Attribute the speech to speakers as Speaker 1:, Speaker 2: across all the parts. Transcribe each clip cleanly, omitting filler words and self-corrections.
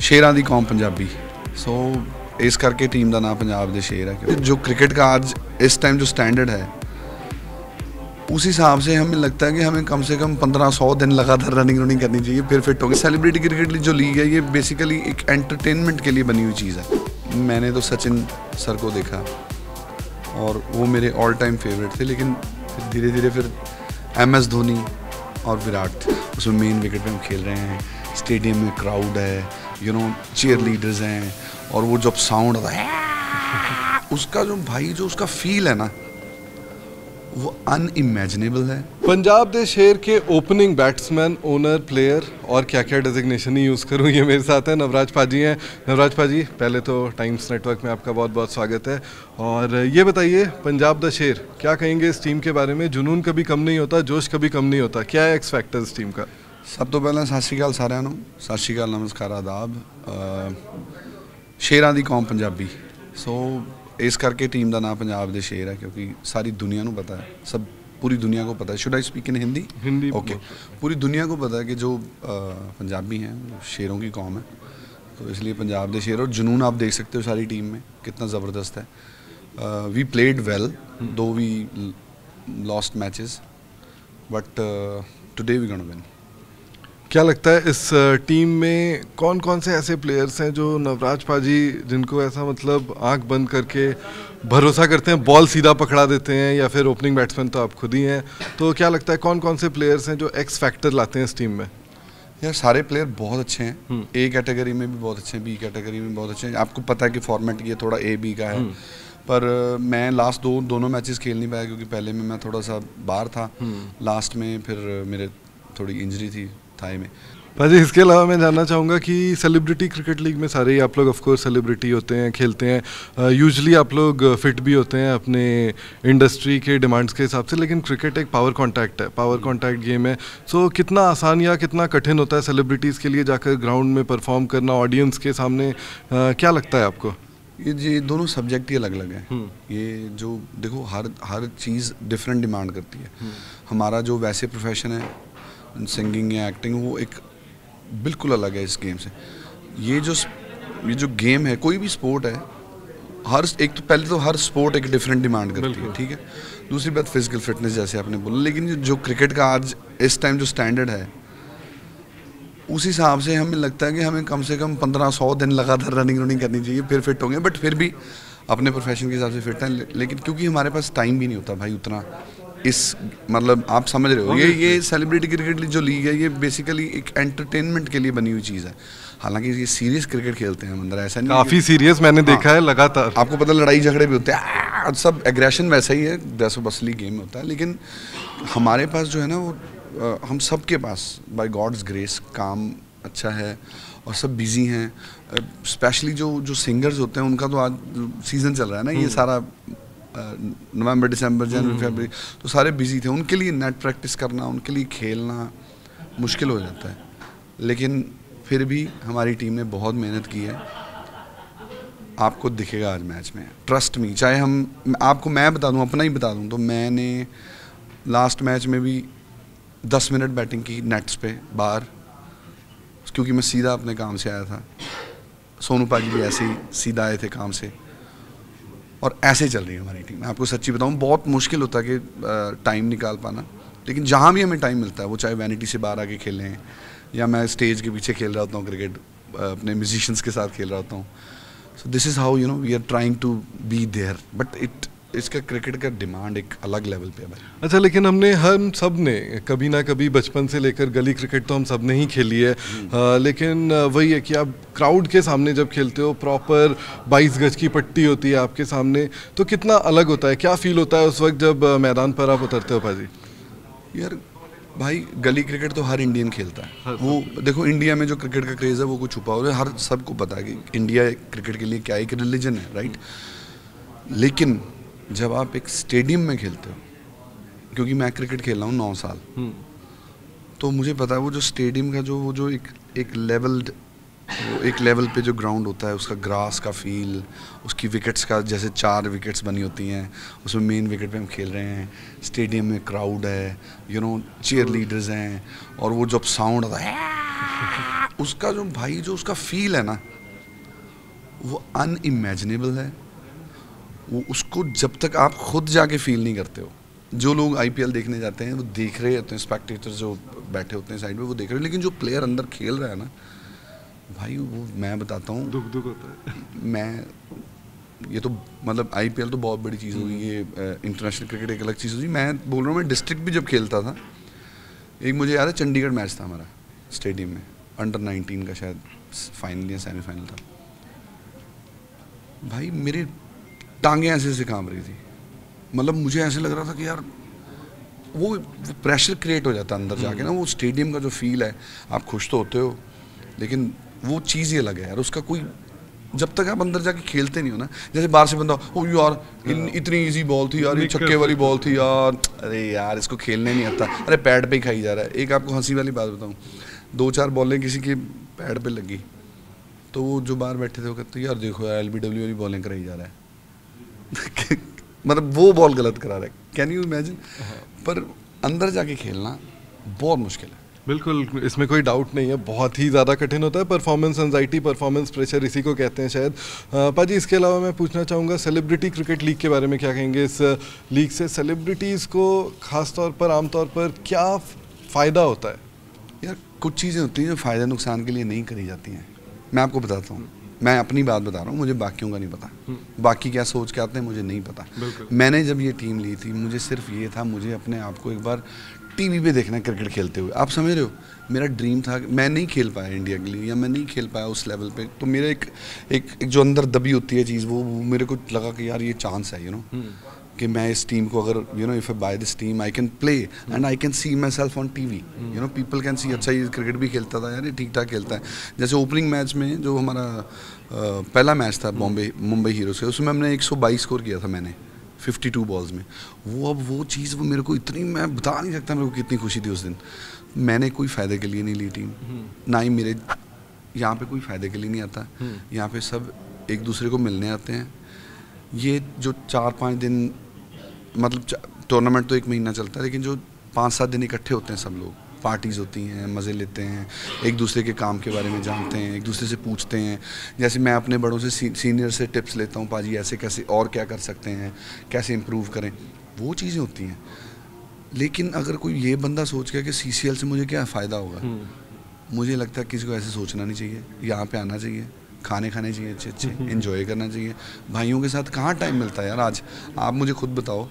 Speaker 1: शेरां दी कौम पंजाबी सो इस करके टीम का नाम पंजाब दे शेर है क्योंकि जो क्रिकेट का आज इस टाइम जो स्टैंडर्ड है उस हिसाब से हमें लगता है कि हमें कम से कम 1500 दिन लगातार रनिंग करनी चाहिए, फिर फिट होंगे। सेलिब्रिटी क्रिकेट जो लीग है ये बेसिकली एक एंटरटेनमेंट के लिए बनी हुई चीज़ है। मैंने तो सचिन सर को देखा और वो मेरे ऑल टाइम फेवरेट थे, लेकिन फिर धीरे धीरे फिर MS धोनी और विराट, उसमें मेन विकेट पे हम खेल रहे हैं, स्टेडियम में क्राउड है, चीयर लीडर्स हैं, और वो जब साउंड आता है उसका जो भाई जो उसका फील है ना वो अनइमेजिनेबल है।
Speaker 2: पंजाब दे शेर के ओपनिंग बैट्समैन, ओनर, प्लेयर और क्या क्या डेजिग्नेशन ही यूज़ करूँ, ये मेरे साथ हैं नवराज पाजी हैं। नवराज पाजी, पहले तो टाइम्स नेटवर्क में आपका बहुत बहुत स्वागत है। और ये बताइए, पंजाब द शेर, क्या कहेंगे इस टीम के बारे में? जुनून कभी कम नहीं होता, जोश कभी कम नहीं होता, क्या है एक्स फैक्टर इस टीम का?
Speaker 1: सब तो पहले सत श्री अकाल सारिਆਂ ਨੂੰ, सत श्री अकाल, नमस्कार, आदाब। शेरां दी कौम पंजाबी सो इस करके टीम का नाम पंजाब दे शेर है क्योंकि सारी दुनिया को पता है, सब पूरी दुनिया को पता है। Should I speak in Hindi?
Speaker 2: Hindi
Speaker 1: okay. पूरी दुनिया को पता है कि जो पंजाबी हैं शेरों की कौम है, तो इसलिए पंजाब दे शेर। और जुनून आप देख सकते हो सारी टीम में कितना ज़बरदस्त है। We played well though we lost matches but today we gonna win.
Speaker 2: क्या लगता है इस टीम में कौन कौन से ऐसे प्लेयर्स हैं जो नवराज पाजी जिनको ऐसा मतलब आंख बंद करके भरोसा करते हैं, बॉल सीधा पकड़ा देते हैं, या फिर ओपनिंग बैट्समैन तो आप खुद ही हैं, तो क्या लगता है कौन कौन से प्लेयर्स हैं जो एक्स फैक्टर लाते हैं इस टीम में?
Speaker 1: यार सारे प्लेयर बहुत अच्छे हैं, A कैटेगरी में भी बहुत अच्छे हैं, B कैटेगरी में बहुत अच्छे हैं। आपको पता है कि फॉर्मेट ये थोड़ा A-B का है, पर मैं लास्ट दोनों मैचेस खेल नहीं पाया क्योंकि पहले में मैं थोड़ा सा बाहर था, लास्ट में फिर मेरे थोड़ी इंजरी थी थाई में।
Speaker 2: भाजी, इसके अलावा मैं जानना चाहूँगा कि सेलिब्रिटी क्रिकेट लीग में सारे ही आप लोग ऑफ कोर्स सेलिब्रिटी होते हैं, खेलते हैं, यूजुअली आप लोग फिट भी होते हैं अपने इंडस्ट्री के डिमांड्स के हिसाब से, लेकिन क्रिकेट एक पावर कांटेक्ट है, पावर कांटेक्ट गेम है। सो कितना आसान या कितना कठिन होता है सेलिब्रिटीज़ के लिए जाकर ग्राउंड में परफॉर्म करना ऑडियंस के सामने, क्या लगता है आपको?
Speaker 1: ये दोनों सब्जेक्ट ही अलग अलग हैं। ये जो देखो हर चीज़ डिफरेंट डिमांड करती है। हमारा जो वैसे प्रोफेशन है सिंगिंग या एक्टिंग, वो एक बिल्कुल अलग है इस गेम से। ये जो गेम है, कोई भी स्पोर्ट है, पहले तो हर स्पोर्ट एक डिफरेंट डिमांड करती है, ठीक है। दूसरी बात फिजिकल फिटनेस जैसे आपने बोला, लेकिन जो क्रिकेट का आज इस टाइम जो स्टैंडर्ड है उस हिसाब से हमें लगता है कि हमें कम से कम 1500 दिन लगातार रनिंग करनी चाहिए, फिर फिट होंगे। बट फिर भी अपने प्रोफेशन के हिसाब से फिट हैं, लेकिन क्योंकि हमारे पास टाइम भी नहीं होता भाई उतना, इस मतलब आप समझ रहे हो, ये सेलिब्रिटी क्रिकेट जो लीग है ये बेसिकली एक एंटरटेनमेंट के लिए बनी हुई चीज़ है। हालांकि ये सीरियस क्रिकेट खेलते हैं अंदर, ऐसा नहीं
Speaker 2: काफ़ी सीरियस मैंने देखा है लगातार।
Speaker 1: आपको पता लड़ाई झगड़े भी होते हैं, सब एग्रेशन वैसा ही है जैसे असली गेम में होता है, लेकिन हमारे पास जो है ना वो हम सब के पास बाय गॉड्स ग्रेस काम अच्छा है और सब बिजी हैं। स्पेशली जो सिंगर्स होते हैं उनका तो आज सीज़न चल रहा है ना, ये सारा नवंबर, दिसंबर, जनवरी, फरवरी, तो सारे बिजी थे। उनके लिए नेट प्रैक्टिस करना, उनके लिए खेलना मुश्किल हो जाता है, लेकिन फिर भी हमारी टीम ने बहुत मेहनत की है। आपको दिखेगा आज मैच में, ट्रस्ट मी। चाहे आपको मैं बता दूं, अपना ही बता दूं, तो मैंने लास्ट मैच में भी 10 मिनट बैटिंग की नेट्स पे बाहर, क्योंकि मैं सीधा अपने काम से आया था। सोनू पाजी भी ऐसे ही सीधा आए थे काम से, और ऐसे चल रही है हमारी टीम। मैं आपको सच्ची बताऊं, बहुत मुश्किल होता है कि टाइम निकाल पाना, लेकिन जहाँ भी हमें टाइम मिलता है, वो चाहे वैनिटी से बाहर आके खेलें या मैं स्टेज के पीछे खेल रहा होता हूँ क्रिकेट, अपने म्यूजिशियंस के साथ खेल रहा होता हूँ। So this is how we are trying to be there, but इसका क्रिकेट का डिमांड एक अलग लेवल पे है भाई।
Speaker 2: अच्छा, लेकिन हम सब ने कभी ना कभी बचपन से लेकर गली क्रिकेट तो हम सब ने ही खेली है, लेकिन वही है कि आप क्राउड के सामने जब खेलते हो, प्रॉपर 22 गज की पट्टी होती है आपके सामने, तो कितना अलग होता है, क्या फील होता है उस वक्त जब मैदान पर आप उतरते हो पाजी?
Speaker 1: यार भाई, गली क्रिकेट तो हर इंडियन खेलता है। वो देखो, इंडिया में जो क्रिकेट का क्रेज़ है वो कुछ छुपा हुआ है, हर सबको पता है कि इंडिया क्रिकेट के लिए क्या एक रिलीजन है, राइट। लेकिन जब आप एक स्टेडियम में खेलते हो, क्योंकि मैं क्रिकेट खेल रहा हूँ 9 साल, तो मुझे पता है वो जो स्टेडियम का जो एक लेवल पे जो ग्राउंड होता है, उसका ग्रास का फील, उसकी विकेट्स का, जैसे 4 विकेट्स बनी होती हैं, उसमें मेन विकेट पे हम खेल रहे हैं, स्टेडियम में क्राउड है, चीयर लीडर्स हैं, और वो जब साउंड आता है उसका जो भाई जो उसका फील है ना वो अनइमेजिनेबल है। वो उसको जब तक आप खुद जाके फील नहीं करते हो, जो लोग आईपीएल देखने जाते हैं वो देख रहे होते हैं, स्पेक्टेटर्स जो बैठे होते हैं साइड में वो देख रहे हैं, लेकिन जो प्लेयर अंदर खेल रहा है ना भाई वो मैं बताता हूँ
Speaker 2: दुख होता है।
Speaker 1: मैं ये तो मतलब आईपीएल तो बहुत बड़ी चीज़ होगी, ये इंटरनेशनल क्रिकेट एक अलग चीज़ होगी। मैं बोल रहा हूँ मैं डिस्ट्रिक्ट भी जब खेलता था, एक मुझे याद है चंडीगढ़ मैच था हमारा स्टेडियम में, अंडर 19 का शायद फाइनल या सेमीफाइनल था भाई, मेरी टांगें ऐसे ऐसे कांप रही थी, मतलब मुझे ऐसे लग रहा था कि यार वो प्रेशर क्रिएट हो जाता है अंदर जाके ना, वो स्टेडियम का जो फील है, आप खुश तो होते हो लेकिन वो चीज़ ही अलग है यार, उसका कोई जब तक आप अंदर जाके खेलते नहीं हो ना, जैसे बाहर से बंदा ओ यार इतनी इजी बॉल थी यार, ये छक्के वाली बॉल थी यार, अरे यार इसको खेलने नहीं आता, अरे पैड पे ही खाई जा रहा है। एक आपको हंसी वाली बात बताऊँ, 2-4 बॉलें किसी के पैड पे लगी तो वो जो बाहर बैठे थे वो कहते यार देखो यार LBW वाली बॉलिंग कराई जा रहा है मतलब वो बॉल गलत करा रहा है, कैन यू इमेजिन। पर अंदर जाके खेलना बहुत मुश्किल है।
Speaker 2: बिल्कुल, इसमें कोई डाउट नहीं है, बहुत ही ज़्यादा कठिन होता है। परफॉर्मेंस एंजाइटी, परफॉर्मेंस प्रेशर, इसी को कहते हैं शायद। पाजी, इसके अलावा मैं पूछना चाहूँगा सेलिब्रिटी क्रिकेट लीग के बारे में क्या कहेंगे? इस लीग से सेलिब्रिटीज़ को खास तौर पर आमतौर पर क्या फ़ायदा होता है?
Speaker 1: यार कुछ चीज़ें होती हैं जो फ़ायदा नुकसान के लिए नहीं करी जाती हैं। मैं आपको बताता हूँ, मैं अपनी बात बता रहा हूँ, मुझे बाकियों का नहीं पता, बाकी क्या सोच के आते हैं मुझे नहीं पता। मैंने जब ये टीम ली थी मुझे सिर्फ ये था, मुझे अपने आप को एक बार टीवी पे देखना है क्रिकेट खेलते हुए, आप समझ रहे हो। मेरा ड्रीम था, मैं नहीं खेल पाया इंडिया के लिए, या मैं नहीं खेल पाया उस लेवल पे, तो मेरा एक जो अंदर दबी होती है चीज़, वो मेरे को लगा कि यार ये चांस है, यू नो, कि मैं इस टीम को अगर you know if I buy this team I can play and I can see myself on TV, you know, people can see अच्छा ये क्रिकेट भी खेलता था यार, ये ठीक ठाक खेलता है। जैसे ओपनिंग मैच में जो हमारा पहला मैच था मुंबई हीरोज़ का, उसमें हमने 122 स्कोर किया था मैंने 52 बॉल्स में। वो अब वो चीज़ वो मेरे को इतनी, मैं बता नहीं सकता मेरे को कितनी खुशी थी उस दिन। मैंने कोई फ़ायदे के लिए नहीं ली टीम, ना ही मेरे यहाँ पे कोई फ़ायदे के लिए नहीं आता, यहाँ पे सब एक दूसरे को मिलने आते हैं। ये जो 4-5 दिन, मतलब टूर्नामेंट तो 1 महीना चलता है, लेकिन जो 5-7 दिन इकट्ठे होते हैं सब लोग, पार्टीज़ होती हैं, मज़े लेते हैं, एक दूसरे के काम के बारे में जानते हैं, एक दूसरे से पूछते हैं। जैसे मैं अपने बड़ों से सीनियर से टिप्स लेता हूँ, पाजी ऐसे कैसे और क्या कर सकते हैं, कैसे इम्प्रूव करें, वो चीज़ें होती हैं। लेकिन अगर कोई ये बंदा सोच गया कि CCL से मुझे क्या फ़ायदा होगा, मुझे लगता है किसी को ऐसे सोचना नहीं चाहिए। यहाँ पे आना चाहिए, खाने खाने चाहिए अच्छे अच्छे, एंजॉय करना चाहिए। भाइयों के साथ कहाँ टाइम मिलता है यार। आज आप मुझे खुद बताओ,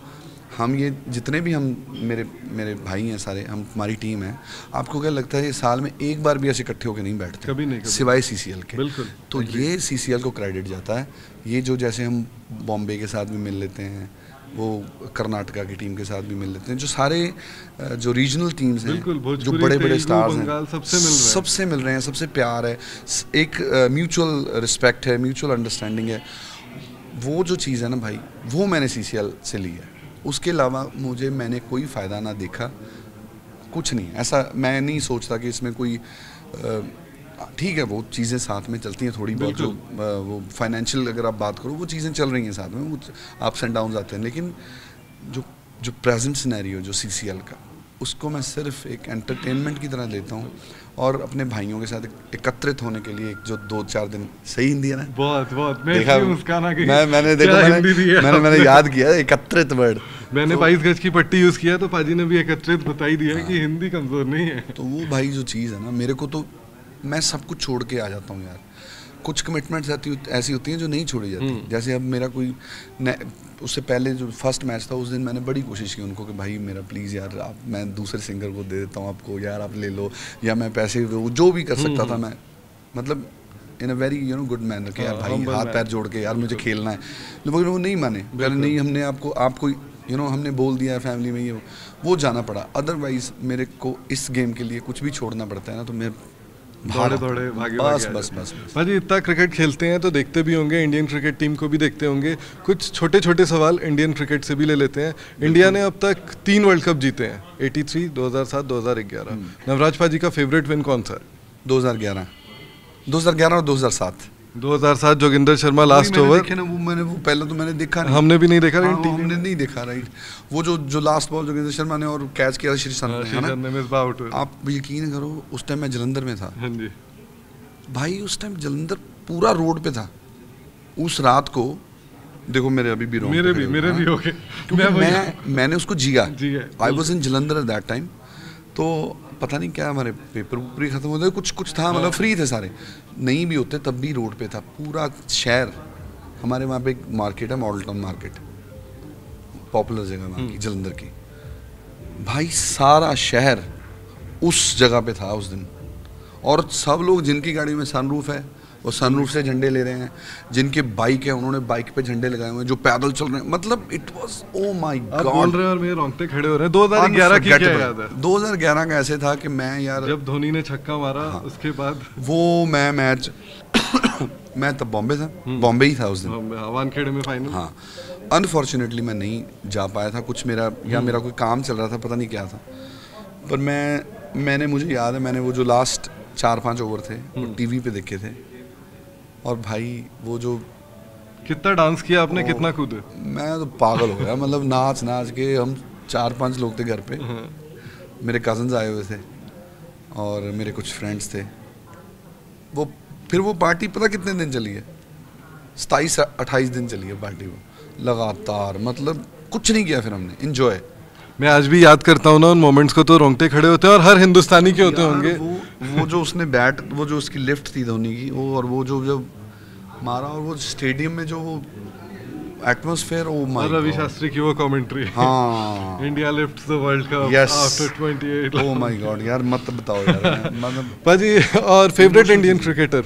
Speaker 1: हम ये जितने भी हम मेरे भाई हैं सारे, हम हमारी टीम है, आपको क्या लगता है ये साल में एक बार भी ऐसे इकट्ठे होकर नहीं बैठते?
Speaker 2: कभी नहीं,
Speaker 1: सिवाय CCL के।
Speaker 2: बिल्कुल।
Speaker 1: तो ये CCL को क्रेडिट जाता है। ये जो जैसे हम बॉम्बे के साथ भी मिल लेते हैं, वो कर्नाटका की टीम के साथ भी मिल लेते हैं, जो सारे जो रीजनल टीम्स हैं, जो बड़े बड़े स्टार्स हैं, सबसे मिल रहे हैं, सबसे प्यार है, एक म्यूचुअल रिस्पेक्ट है, म्यूचुअल अंडरस्टैंडिंग है। वो जो चीज़ है ना भाई, वो मैंने CCL से ली है। उसके अलावा मैंने कोई फ़ायदा ना देखा, कुछ नहीं ऐसा। मैं नहीं सोचता कि इसमें कोई ठीक है, वो चीज़ें साथ में चलती हैं थोड़ी बहुत, जो वो फाइनेंशियल अगर आप बात करो, वो चीज़ें चल रही हैं साथ में, वो अप्स एंड डाउन्स आते हैं। लेकिन जो प्रेजेंट सिनेरियो जो CCL का, उसको मैं सिर्फ एक एंटरटेनमेंट की तरह लेता हूँ, और अपने भाइयों के साथ एकत्रित होने के लिए एक जो 2-4 दिन, सही हिंदी है ना?
Speaker 2: बहुत
Speaker 1: देखा मैंने याद किया एकत्रित वर्ड।
Speaker 2: मैंने 22 गज की पट्टी यूज़ किया, तो पाजी ने भी एकत्रित बता ही दिया कि हिंदी कमज़ोर नहीं है।
Speaker 1: तो वो भाई जो चीज़ है ना, मेरे को तो मैं सब कुछ छोड़ के आ जाता हूँ यार। कुछ कमिटमेंट्स ऐसी होती हैं जो नहीं छोड़ी जाती। जैसे अब मेरा कोई उससे पहले जो फर्स्ट मैच था, उस दिन मैंने बड़ी कोशिश की उनको कि भाई मेरा प्लीज़ यार, आप, मैं दूसरे सिंगर को दे देता हूँ आपको, यार आप ले लो, या मैं पैसे जो भी कर सकता था मैं, मतलब इन अ वेरी गुड मैनर कि यार भाई हाथ पैर जोड़ के यार मुझे खेलना है। लेकिन वो नहीं माने, पहले नहीं, हमने आपको हमने बोल दिया है फैमिली में, ये वो जाना पड़ा। अदरवाइज मेरे को इस गेम के लिए कुछ भी छोड़ना पड़ता है ना, तो मैं
Speaker 2: दौड़े भागे
Speaker 1: बस
Speaker 2: भाजी, इतना क्रिकेट खेलते हैं तो देखते भी होंगे, इंडियन क्रिकेट टीम को भी देखते होंगे। कुछ छोटे छोटे सवाल इंडियन क्रिकेट से भी ले लेते हैं। इंडिया ने अब तक 3 वर्ल्ड कप जीते हैं, 83, 2007, 2011। नवराज पाजी का फेवरेट विन कौन सा है?
Speaker 1: 2011 और 2007।
Speaker 2: 2007 जोगिंदर शर्मा लास्ट ओवर,
Speaker 1: पहले तो मैंने देखा नहीं,
Speaker 2: हमने भी नहीं देखा,
Speaker 1: हमने नहीं देखा, राइट। वो जो लास्ट बॉल जोगिंदर शर्मा ने और कैच किया श्रीसंत ने,
Speaker 2: मिसबाह आउट हुए।
Speaker 1: आप यकीन करो, उस टाइम मैं जलंधर में था।
Speaker 2: हाँ जी।
Speaker 1: भाई उस टाइम जलंधर पूरा रोड पे था उस रात को। देखो मेरे अभी भी
Speaker 2: मेरे भी हो गए,
Speaker 1: मैंने उसको जिया।
Speaker 2: जिया।
Speaker 1: I was in Jalandhar at that time. तो पता नहीं क्या हमारे पेपर ही खत्म होते, कुछ था, मतलब फ्री थे सारे, नहीं भी होते तब भी रोड पे था पूरा शहर। हमारे वहाँ पे एक मार्केट है, मॉडल टाउन मार्केट, पॉपुलर जगह वहाँ की जलंधर की। भाई सारा शहर उस जगह पे था उस दिन, और सब लोग जिनकी गाड़ी में सनरूफ है वो सनरूफ से झंडे ले रहे हैं, जिनके बाइक है उन्होंने बाइक पे झंडे लगाए हुए हैं, जो पैदल चल रहे हैं। मतलब it was oh my God.
Speaker 2: आप बोल रहे हैं और मेरे रोंगटे खड़े हो रहे हैं। 2011 की क्या याद है?
Speaker 1: 2011 का ऐसे था कि मैं यार
Speaker 2: जब धोनी ने छक्का मारा, हाँ, उसके बाद
Speaker 1: वो मैं मैच मैं तब बॉम्बे था, बॉम्बे ही था उस दिन,
Speaker 2: वानखेड़े में फाइनल।
Speaker 1: हाँ, अनफॉर्चुनेटली मैं नहीं जा पाया था, कुछ मेरा कोई काम चल रहा था, पता नहीं क्या था। पर मुझे याद है, मैंने वो जो लास्ट 4-5 ओवर थे वो टीवी पे देखे थे, और भाई वो जो
Speaker 2: कितना डांस किया आपने, कितना कूदे।
Speaker 1: मैं तो पागल हो गया, मतलब नाच के हम 4-5 लोग थे घर पे, मेरे कजन्स आए हुए थे और मेरे कुछ फ्रेंड्स थे। फिर वो पार्टी पता कितने दिन चली है, 27-28 दिन चली है पार्टी वो लगातार, मतलब कुछ नहीं किया फिर हमने, एंजॉय।
Speaker 2: मैं आज भी याद करता हूँ ना उन मोमेंट्स को, तो रोंगटे खड़े होते हैं, और हर हिंदुस्तानी के होते होंगे।
Speaker 1: वो जो उसने वो जो उसकी लिफ्ट थी धोनी की, वो और वो जो जब मारा, और वो स्टेडियम में जो वो atmosphere, oh my God.
Speaker 2: Ravi Shastri की वो कमेंट्री,
Speaker 1: हाँ,
Speaker 2: India lifts the world cup after 28।
Speaker 1: Oh my God यार, मत बताओ यार। मतलब
Speaker 2: पाजी, और favourite Indian cricketer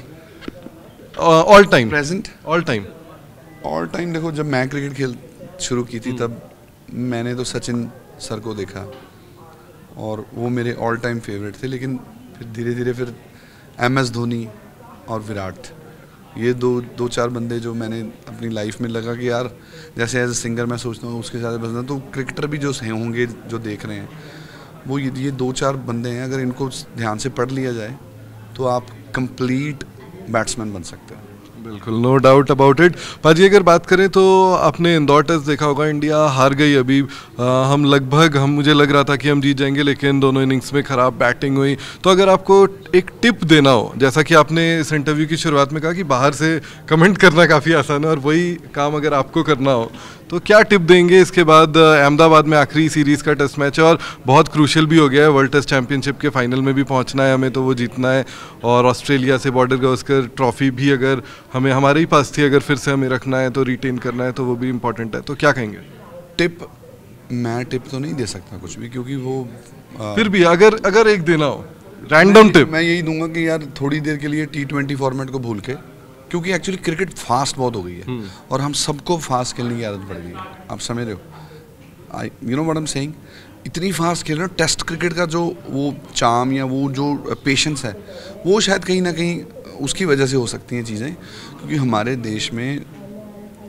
Speaker 2: all time?
Speaker 1: Present
Speaker 2: all time
Speaker 1: देखो, जब मैं क्रिकेट खेल शुरू की थी तब मैंने तो सचिन सर को देखा, और वो मेरे ऑल टाइम फेवरेट थे। लेकिन फिर धीरे धीरे फिर MS धोनी और विराट, ये दो चार बंदे जो मैंने अपनी लाइफ में लगा कि यार, जैसे एज ए सिंगर मैं सोचता हूँ उसके साथ बजना, तो क्रिकेटर भी जो होंगे जो देख रहे हैं, वो ये 2-4 बंदे हैं, अगर इनको ध्यान से पढ़ लिया जाए तो आप कंप्लीट बैट्समैन बन सकते हैं।
Speaker 2: बिल्कुल, नो डाउट अबाउट इट। पाजी, अगर बात करें तो आपने इंदौर टेस्ट देखा होगा, इंडिया हार गई अभी। मुझे लग रहा था कि हम जीत जाएंगे, लेकिन दोनों इनिंग्स में ख़राब बैटिंग हुई। तो अगर आपको एक टिप देना हो, जैसा कि आपने इस इंटरव्यू की शुरुआत में कहा कि बाहर से कमेंट करना काफ़ी आसान है, और वही काम अगर आपको करना हो तो क्या टिप देंगे? इसके बाद अहमदाबाद में आखिरी सीरीज़ का टेस्ट मैच है, और बहुत क्रूशियल भी हो गया है, वर्ल्ड टेस्ट चैंपियनशिप के फाइनल में भी पहुंचना है हमें, तो वो जीतना है। और ऑस्ट्रेलिया से बॉर्डर गावस्कर ट्रॉफी भी अगर हमारे ही पास थी, अगर फिर से हमें रखना है तो रिटेन करना है, तो वो भी इम्पोर्टेंट है। तो क्या कहेंगे?
Speaker 1: मैं टिप तो नहीं दे सकता कुछ भी, क्योंकि वो
Speaker 2: फिर भी अगर एक देना हो रैंडम टिप,
Speaker 1: मैं यही दूंगा कि यार थोड़ी देर के लिए T20 फॉर्मेट को भूल के, क्योंकि एक्चुअली क्रिकेट फास्ट बहुत हो गई है, और हम सबको फास्ट खेलने की आदत पड़ गई है। आप समझ रहे हो, you know what I am saying, इतनी फास्ट खेल रहे हो। टेस्ट क्रिकेट का जो वो चार्म या वो जो पेशेंस है, वो शायद कहीं ना कहीं उसकी वजह से हो सकती हैं चीज़ें, क्योंकि हमारे देश में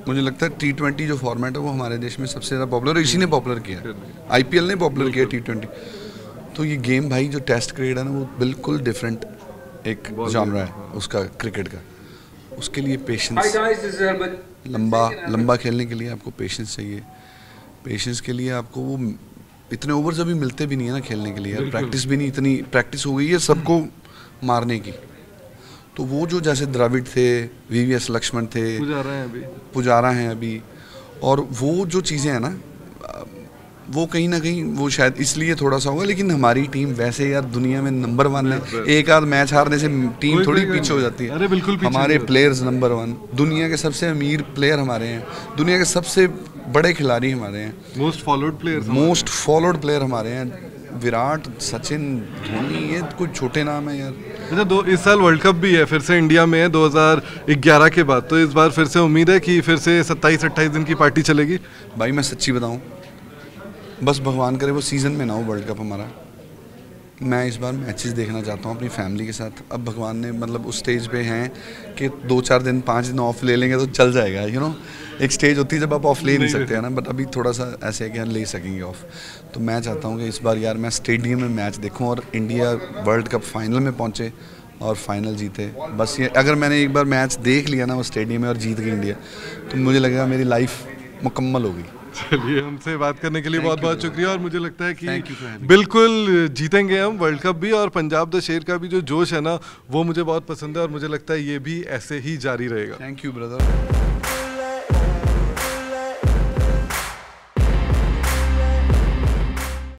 Speaker 1: मुझे लगता है T20 जो फॉर्मेट है वो हमारे देश में सबसे ज़्यादा पॉपुलर है, इसी ने पॉपुलर किया है, IPL ने पॉपुलर किया T20। तो ये गेम भाई जो टेस्ट क्रिकेट है ना, वो बिल्कुल डिफरेंट एक जॉनरा है उसका, क्रिकेट का। उसके लिए पेशेंस, लंबा खेलने के लिए आपको पेशेंस चाहिए। पेशेंस के लिए आपको वो इतने ओवर्स अभी मिलते भी नहीं है ना खेलने के लिए, प्रैक्टिस भी नहीं, इतनी प्रैक्टिस हो गई है सबको मारने की। तो वो जो जैसे द्रविड़ थे, VVS लक्ष्मण थे, पुजारा हैं अभी, और वो जो चीज़ें हैं ना, वो कहीं ना कहीं वो शायद इसलिए थोड़ा सा होगा। लेकिन हमारी टीम वैसे यार दुनिया में नंबर 1 है, एक आध मैच हारने से टीम थोड़ी पीछे हो जाती है।
Speaker 2: अरे बिल्कुल पीछे,
Speaker 1: हमारे प्लेयर्स नंबर 1, दुनिया के सबसे अमीर प्लेयर हमारे हैं, दुनिया के सबसे बड़े खिलाड़ी हमारे हैं, मोस्ट फॉलोड प्लेयर हमारे हैं। विराट, सचिन, धोनी, ये कोई छोटे नाम है यार।
Speaker 2: अच्छा, इस साल वर्ल्ड कप भी है, फिर से इंडिया में है 2011 के बाद, तो इस बार फिर से उम्मीद है कि फिर से 27-28 दिन की पार्टी चलेगी?
Speaker 1: भाई मैं सच्ची बताऊं, बस भगवान करे वो सीज़न में ना हो वर्ल्ड कप हमारा। मैं इस बार मैचेस देखना चाहता हूँ अपनी फैमिली के साथ। अब भगवान ने मतलब उस स्टेज पे हैं कि 2-4 दिन 5 दिन ऑफ ले लेंगे तो चल जाएगा, यू नो। एक स्टेज होती है जब आप ऑफ ले नहीं सकते हैं ना, बट अभी थोड़ा सा ऐसे है कि हम ले सकेंगे ऑफ। तो मैं चाहता हूँ कि इस बार यार मैं स्टेडियम में मैच देखूँ और इंडिया वर्ल्ड कप फाइनल में पहुँचे और फाइनल जीते। बस ये अगर मैंने एक बार मैच देख लिया ना वो स्टेडियम में और जीत गई इंडिया, तो मुझे लगेगा मेरी लाइफ मुकम्मल हो गई।
Speaker 2: चलिए, हमसे बात करने के लिए बहुत बहुत शुक्रिया, और मुझे लगता है
Speaker 1: Thank you for
Speaker 2: कि
Speaker 1: having me.
Speaker 2: बिल्कुल जीतेंगे हम वर्ल्ड कप भी, और पंजाब द शेर का भी जो जोश है ना वो मुझे बहुत पसंद है, और मुझे लगता है ये भी ऐसे ही जारी रहेगा।
Speaker 1: Thank you brother.